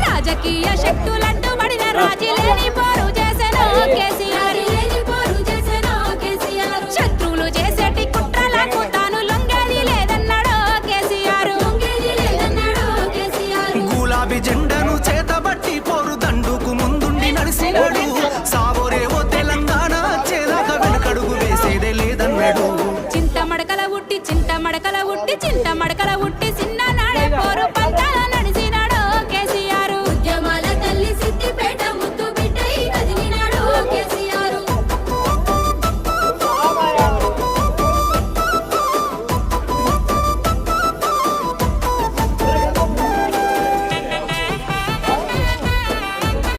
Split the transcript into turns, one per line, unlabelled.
రాజకీయ శక్తులంటూ పడిన రాజీ లేని పోరు చేసెను కేసీఆర్. శత్రువులు చేసేటి కుట్రలకు తాను లొంగేది లేదన్నాడు కేసీఆర్.
గులాబీ జెండను చేతబట్టి పోరు దండుకు ముందుండి నడిసినాడు. సావోరేవో తెలంగాణ చేదాకా వెనకడుగు వేసేదే లేదన్నాడు.
చింత మడకల ఉట్టి